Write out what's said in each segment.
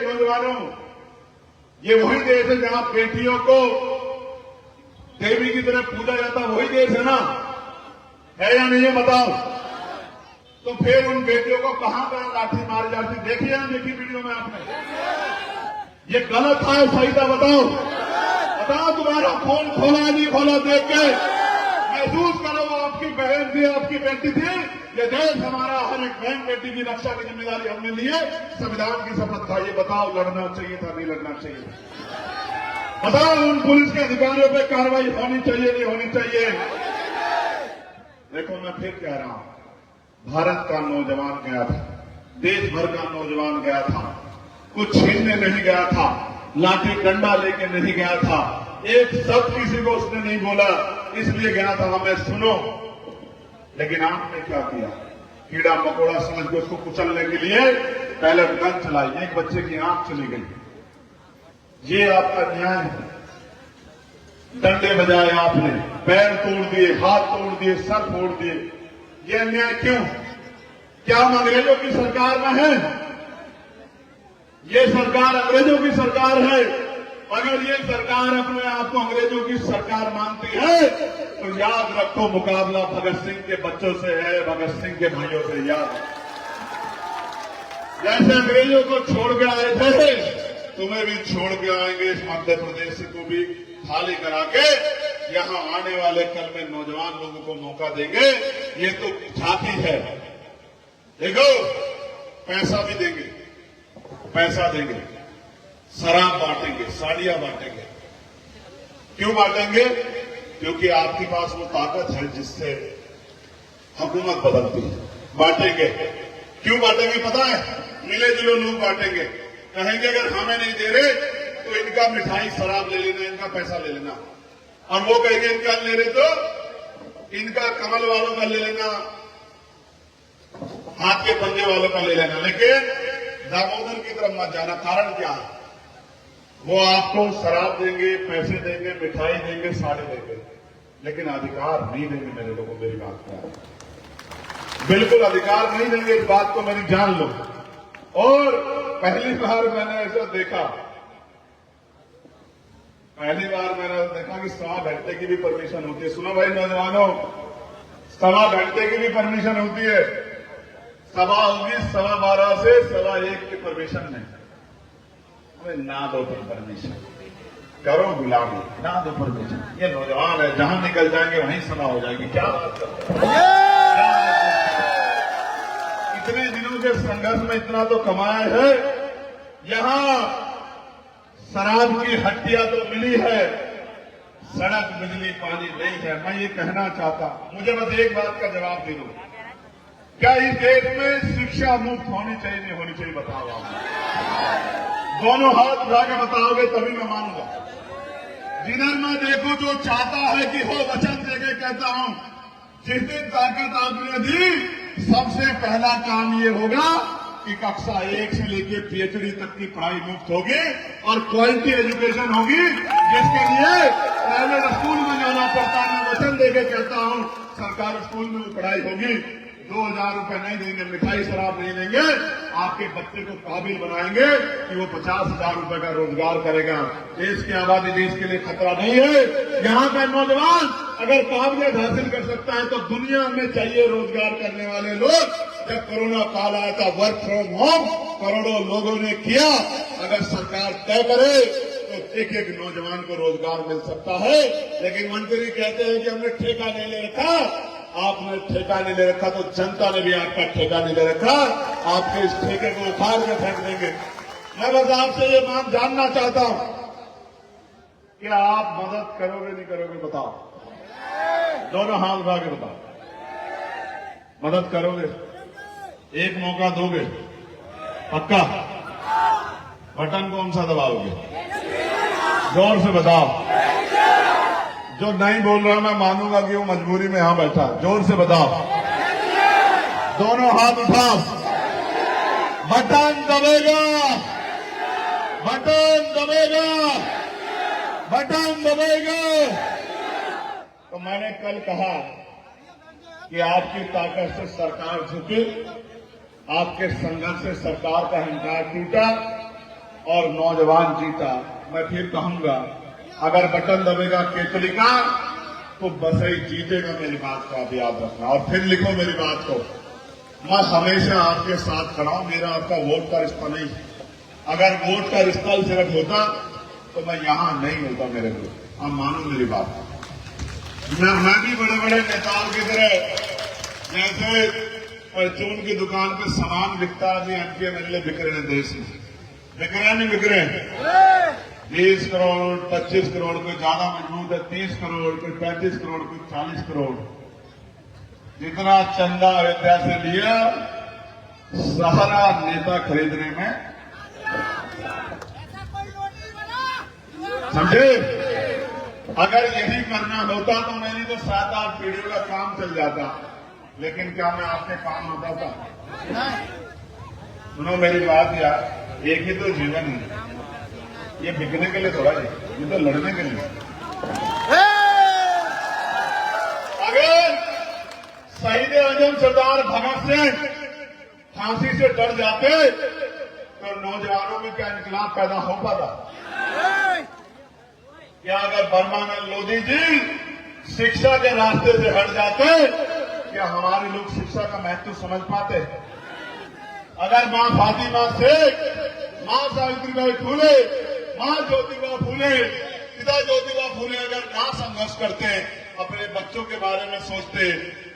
नौजवानों, ये वही देश है जहां बेटियों को देवी की तरह पूजा जाता, वही देश है ना? है या नहीं, ये बताओ। तो फिर उन बेटियों को कहां पर लाठी मारी जाती देखी है, देखी वीडियो में आपने? ये गलत था, सही था? बताओ बताओ, तुम्हारा फोन खोला नहीं खोला, देख के महसूस करो वो आपकी बहन थी, आपकी बेटी थी। ये देश हमारा, हर एक बहन बेटी की रक्षा की जिम्मेदारी हमने ली है, संविधान की शपथ था। ये बताओ, लड़ना चाहिए था, नहीं लड़ना चाहिए? बताओ, उन पुलिस के अधिकारियों पे कार्रवाई होनी चाहिए, नहीं होनी चाहिए? देखो, मैं फिर कह रहा हूं, भारत का नौजवान गया था, देश भर का नौजवान गया था, कुछ छीनने नहीं गया था, लाठी डंडा लेके नहीं गया था, एक शब्द किसी को उसने नहीं बोला, इसलिए गया था हमें सुनो। लेकिन आपने क्या किया? कीड़ा मकोड़ा समझ के उसको कुचलने के लिए पहले गन चलाई, एक बच्चे की आंख चली गई। ये आपका न्याय है? डंडे बजाए आपने, पैर तोड़ दिए, हाथ तोड़ दिए, सर फोड़ दिए, ये अन्याय क्यों? क्या हम अंग्रेजों की सरकार में है? ये सरकार अंग्रेजों की सरकार है। अगर ये सरकार अपने आप को अंग्रेजों की सरकार मानती है तो याद रखो, मुकाबला भगत सिंह के बच्चों से है, भगत सिंह के भाइयों से। याद, जैसे अंग्रेजों को छोड़ के आए थे, तुम्हें भी छोड़ के आएंगे। इस मध्य प्रदेश को भी खाली करा के यहां आने वाले कल में नौजवान लोगों को मौका देंगे। ये तो झांकी है। देखो, पैसा भी देंगे, पैसा देंगे, शराब बांटेंगे, साड़ियां बांटेंगे। क्यों बांटेंगे? क्योंकि आपके पास वो ताकत है जिससे हुकूमत बदलती है। बांटेंगे। क्यों बांटेंगे पता है? मिले जुले लोग बांटेंगे। कहेंगे अगर हमें नहीं दे रहे तो इनका मिठाई शराब ले लेना, इनका पैसा ले लेना। और वो कहेंगे इनका ले रहे तो इनका कमल वालों का ले लेना, हाथ के पंजे वालों का ले लेना। लेकिन दामोदर की तरफ मत जाना। कारण क्या है? वो आपको शराब देंगे, पैसे देंगे, मिठाई देंगे, साड़ी देंगे, लेकिन अधिकार नहीं देंगे। मेरे लोगों, मेरी बात क्या है? बिल्कुल अधिकार नहीं देंगे, इस बात को मेरी जान लो। और पहली बार मैंने ऐसा देखा, कि 1.25 घंटे की भी परमिशन होती है। सुनो भाई नौजवानों, 1.25 घंटे की भी परमिशन होती है। सभा होगी 12:15 से 1:15 की परमिशन नहीं। अरे ना दो परमिशन, करो गुलामी, ना दो परमिशन। ये नौजवान है, जहां निकल जाएंगे वहीं सभा हो जाएगी। क्या बात करते हैं? इतने दिनों के संघर्ष में इतना तो कमाया है। यहां शराब की हट्टियां तो मिली है, सड़क, बिजली, पानी नहीं है। मैं ये कहना चाहता, मुझे बस एक बात का जवाब दे दो, क्या इस देश में शिक्षा मुफ्त होनी चाहिए, नहीं होनी चाहिए? बताओ आप। दोनों हाथ उठा के बताओगे तभी मैं मानूंगा। जिधर मैं देखूं जो चाहता है कि हो, वचन देके कहता हूं, जिस दिन ताकत आपने दी, सबसे पहला काम ये होगा कि कक्षा 1 से लेकर PhD तक की पढ़ाई मुफ्त होगी और क्वालिटी एजुकेशन होगी, जिसके लिए प्राइवेट स्कूल में जाना पड़ता है। मैं वचन देके कहता हूं, सरकारी स्कूल में पढ़ाई होगी। 2,000 रुपए नहीं देंगे, मिठाई शराब नहीं देंगे, आपके बच्चे को काबिल बनाएंगे कि वो 50,000 रुपए का रोजगार करेगा। देश की आबादी, देश के लिए खतरा नहीं है। यहाँ का नौजवान अगर काबिलियत हासिल कर सकता है तो दुनिया में चाहिए रोजगार करने वाले लोग। जब कोरोना काल आया था, वर्क फ्रॉम होम करोड़ों लोगों ने किया। अगर सरकार तय करे तो एक नौजवान को रोजगार मिल सकता है। लेकिन मंत्री कहते हैं कि हमने ठेका नहीं ले रखा। आपने ठेका नहीं ले रखा तो जनता ने भी आपका ठेका नहीं ले रखा। आपके इस ठेके को उखाड़ के फेंक देंगे। मैं बस आपसे ये बात जानना चाहता हूं, क्या आप मदद करोगे, नहीं करोगे? बताओ, दोनों हाथ उठा के बताओ। मदद करोगे? एक मौका दोगे? पक्का? बटन कौन सा दबाओगे? जोर से बताओ। जो नहीं बोल रहा मैं मानूंगा कि वो मजबूरी में यहां बैठा। जोर से बताओ। दोनों हाथ उठाओ। बटन दबेगा, बटन दबेगा, बटन दबेगा। तो मैंने कल कहा कि आपकी ताकत से सरकार झुकी, आपके संघर्ष से सरकार का अहंकार टूटा। और नौजवान जीता। मैं फिर कहूंगा, अगर बटन दबेगा केतली का तो बसई जीतेगा। मेरी बात को आप याद रखना और फिर लिखो मेरी बात को। मैं हमेशा आपके साथ खड़ा हूं। मेरा आपका वोट का रिश्ता नहीं। अगर वोट का रिश्ता सिर्फ होता तो मैं यहां नहीं होता। मेरे को आप मानो मेरी बात। मैं भी बड़े बड़े नेताओं की तरह, जैसे परचून की दुकान पे सामान बिकता है, अभी एमएलए बिक रहे हैं देश में। बिक रहे नहीं बिक रहे? 20 करोड़ 25 करोड़, कोई ज्यादा मजबूत है 30 करोड़, कोई 35 करोड़, कोई 40 करोड़। जितना चंदा अयोध्या से लिया सारा नेता खरीदने में, समझे? अगर यही करना होता तो मेरी तो 7-8 पीढ़ियों का काम चल जाता। लेकिन क्या मैं आपके काम होता था? सुनो मेरी बात यार, एक ही तो जीवन है। ये बिकने के लिए थोड़ा है, ये तो लड़ने के लिए। अगर शहीद आजम सरदार भगत सिंह फांसी से डर जाते तो नौजवानों में क्या इनकलाब पैदा हो पाता? क्या अगर परमानंद लोधी जी शिक्षा के रास्ते से हट जाते, क्या हमारे लोग शिक्षा का महत्व समझ पाते? अगर मां फातिमा शेख, मां सावित्रीबाई फुले, मां ज्योतिबा फुले, पिता ज्योतिबा फुले अगर ना संघर्ष करते, अपने बच्चों के बारे में सोचते,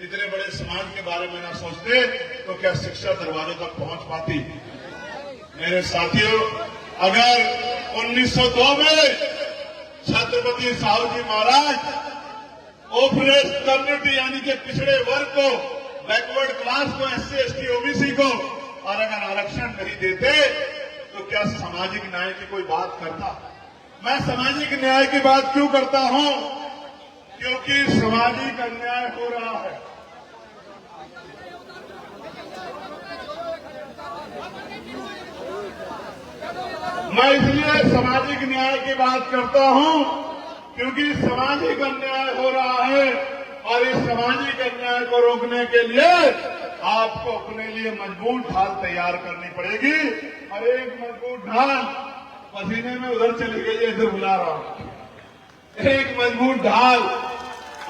इतने बड़े समाज के बारे में ना सोचते, तो क्या शिक्षा दरवाजे तक पहुंच पाती? मेरे साथियों, अगर 1902 में छत्रपति साहू जी महाराज ओपरेस कम्युनिटी यानी कि पिछड़े वर्ग को, बैकवर्ड क्लास को, SC ST OBC को और अगर आरक्षण नहीं देते तो क्या सामाजिक न्याय की कोई बात करता? मैं सामाजिक न्याय की बात क्यों करता हूं? क्योंकि सामाजिक अन्याय हो रहा है। मैं इसलिए सामाजिक न्याय की बात करता हूं क्योंकि सामाजिक अन्याय हो रहा है और इस सामाजिक अन्याय को रोकने के लिए आपको अपने लिए मजबूत ढाल तैयार करनी पड़ेगी। और एक मजबूत ढाल पसीने में उधर चली गई है, इधर बुला रहा हूं। एक मजबूत ढाल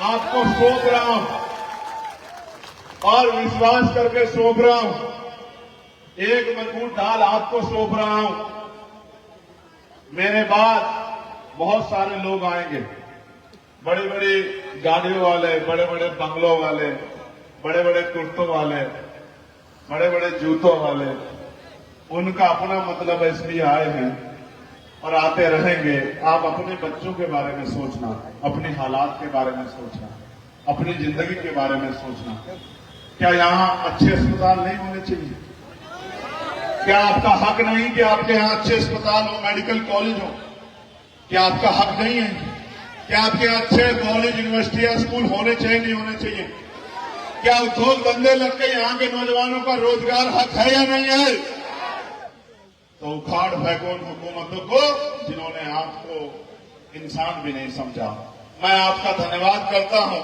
आपको सौंप रहा हूं और विश्वास करके सौंप रहा हूं। एक मजबूत ढाल आपको सौंप रहा हूं। मेरे बाद बहुत सारे लोग आएंगे, बड़ी बड़ी गाड़ियों वाले, बड़े बड़े बंगलों वाले, बड़े बड़े कुर्तों वाले, बड़े बड़े जूतों वाले। उनका अपना मतलब है, इसलिए आए हैं और आते रहेंगे। आप अपने बच्चों के बारे में सोचना, अपने हालात के बारे में सोचना, अपनी जिंदगी के बारे में सोचना। क्या यहां अच्छे अस्पताल नहीं होने चाहिए? क्या आपका हक नहीं कि आपके यहां अच्छे अस्पताल हो, मेडिकल कॉलेज हो? क्या आपका हक नहीं है? क्या आपके यहां अच्छे कॉलेज, यूनिवर्सिटी या स्कूल होने चाहिए, नहीं होने चाहिए? क्या उद्योग धंधे लग के यहां के नौजवानों का रोजगार हक है या नहीं है? तो उखाड़ फेंको उन हुकूमतों को जिन्होंने आपको इंसान भी नहीं समझा। मैं आपका धन्यवाद करता हूं।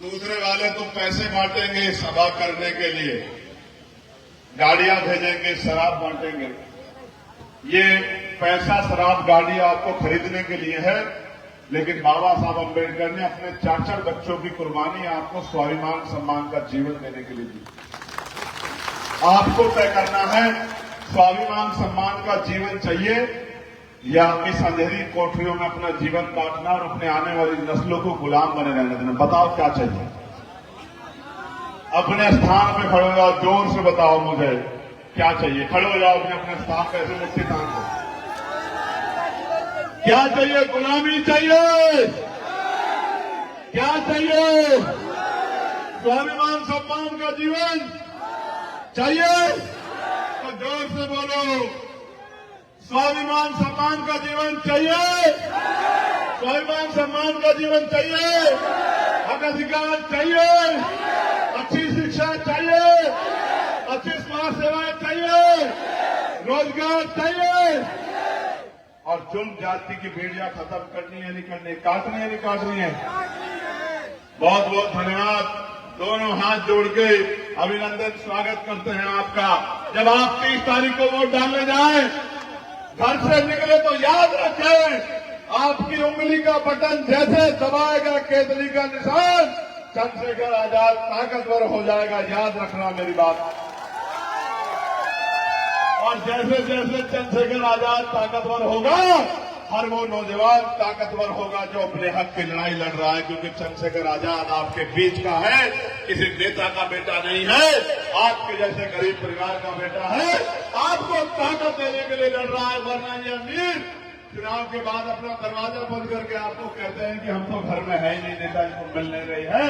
दूसरे वाले तो पैसे बांटेंगे सभा करने के लिए, गाड़ियां भेजेंगे, शराब बांटेंगे। ये पैसा, शराब, गाड़ी आपको खरीदने के लिए है, लेकिन बाबा साहब अम्बेडकर ने अपने 4 बच्चों की कुर्बानी आपको स्वाभिमान सम्मान का जीवन देने के लिए दी। आपको तय करना है, स्वाभिमान सम्मान का जीवन चाहिए या इस अंधेरी कोठरियों में अपना जीवन काटना और अपने आने वाली नस्लों को गुलाम बने रहने देना? बताओ क्या चाहिए? अपने स्थान पे खड़े हो जाओ, जोर से बताओ मुझे क्या चाहिए। खड़े हो जाओ अपने स्थान पे, ऐसे मुट्ठी तान को। क्या चाहिए? गुलामी चाहिए? क्या चाहिए? स्वाभिमान सम्मान का जीवन चाहिए? तो जोर से बोलो, स्वाभिमान सम्मान का जीवन चाहिए? स्वाभिमान सम्मान का जीवन चाहिए? हक अधिकार चाहिए? अच्छी शिक्षा चाहिए? अच्छी स्वास्थ्य सेवाएं चाहिए? रोजगार चाहिए? और जुल्म जाति की बेड़ियां खत्म करनी है, नहीं करनी, काटनी है, नहीं काटनी है? बहुत बहुत धन्यवाद। दोनों हाथ जोड़ के अभिनंदन, स्वागत करते हैं आपका। जब आप 30 तारीख को वोट डालने जाएं घर से निकले तो याद रखें, आपकी उंगली का बटन जैसे दबाएगा केतली का निशान, चंद्रशेखर आजाद ताकतवर हो जाएगा। याद रखना मेरी बात। और जैसे जैसे चंद्रशेखर आजाद ताकतवर होगा, हर वो नौजवान ताकतवर होगा जो अपने हक की लड़ाई लड़ रहा है। क्योंकि चंद्रशेखर आजाद आपके बीच का है, किसी नेता का बेटा नहीं है, आपके जैसे गरीब परिवार का बेटा है। आपको ताकत देने के लिए लड़ रहा है। वरना ये अमीर चुनाव के बाद अपना दरवाजा बंद करके आपको कहते हैं कि हम तो घर में है ही नहीं, नेताजी को मिल नहीं रही है।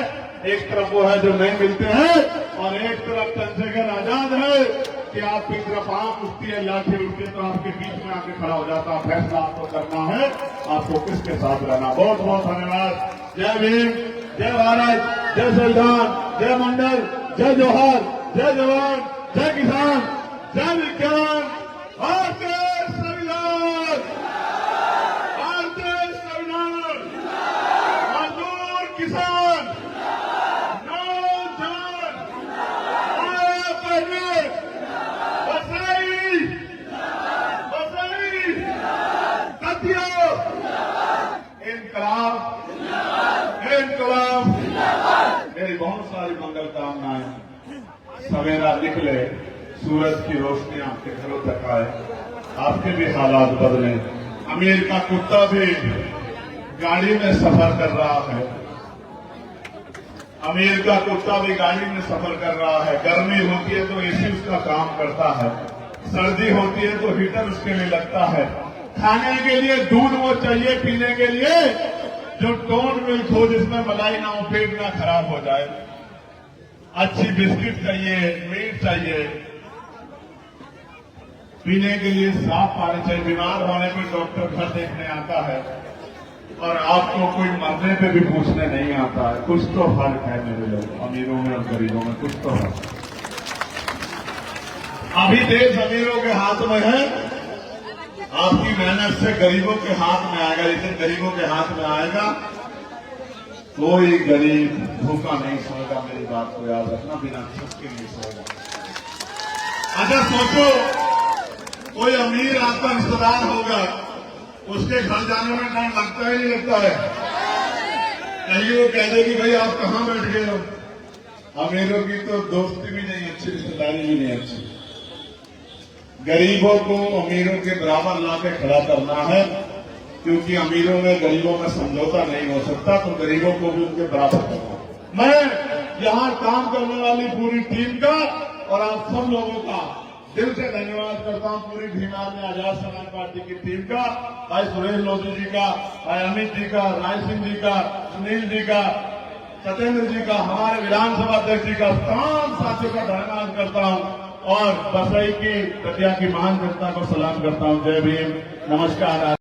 एक तरफ वो है जो नहीं मिलते हैं और एक तरफ चंद्रशेखर आजाद है कि आपकी तरफ आंख उठती है, लाठी उठती है तो आपके बीच में आके खड़ा हो जाता। फैसला आपको करना है, आपको किसके साथ रहना। बहुत बहुत धन्यवाद। जय भीम, जय भारत, जय संविधान, जय मंडल, जय जोहार, जय जवान, जय किसान, जय विज्ञान। भारतीय संविधान, भारतीय संविधान। मजदूर, किसान, नौजवान, इनकलाब। मेरी बहुत सारी मंगल कामनाएं। सवेरा निकले, सूरज की रोशनी आपके घरों तक आए, आपके भी हालात बदले। अमीर का कुत्ता भी गाड़ी में सफर कर रहा है, अमीर का कुत्ता भी गाड़ी में सफर कर रहा है। गर्मी होती है तो एसी उसका काम करता है, सर्दी होती है तो हीटर उसके लिए लगता है। खाने के लिए दूध वो चाहिए, पीने के लिए जो टोन मिल्क हो जिसमें मलाई ना हो, पेट ना खराब हो जाए। अच्छी बिस्किट चाहिए, मीट चाहिए, पीने के लिए साफ पानी चाहिए। बीमार होने पर डॉक्टर घर देखने आता है और आपको कोई मरने पे भी पूछने नहीं आता है। कुछ तो फर्क है मेरे लोग, अमीरों में और गरीबों में कुछ तो है। अभी देश अमीरों के हाथ में है, आपकी मेहनत से गरीबों के हाथ में आएगा। लेकिन गरीबों के हाथ में आएगा, कोई गरीब भूखा नहीं सोएगा। मेरी बात को याद रखना, बिना छत के नहीं सोएगा। अच्छा सोचो, कोई अमीर आपका रिश्तेदार होगा, उसके घर जाने में टाइम लगता ही नहीं लगता है। कहीं वो कह दे कि भाई आप कहां बैठ गए हो। अमीरों की तो दोस्ती भी नहीं अच्छी, रिश्तेदारी भी नहीं अच्छी। गरीबों को अमीरों के बराबर लाके खड़ा करना है, क्योंकि अमीरों में गरीबों में समझौता नहीं हो सकता, तो गरीबों को भी उनके बराबर करना। मैं यहां काम करने वाली पूरी टीम का और आप सब लोगों का दिल से धन्यवाद करता हूं। पूरी भीमार में आजाद समाज पार्टी की टीम का, भाई सुरेश लोधी जी का, भाई अमित जी का, राय सिंह जी का, सुनील जी का, सत्येंद्र जी का, हमारे विधानसभा अध्यक्ष जी का, तमाम साथियों का धन्यवाद करता हूं और बसई की दतिया की महान जनता को सलाम करता हूं। जय भीम, नमस्कार।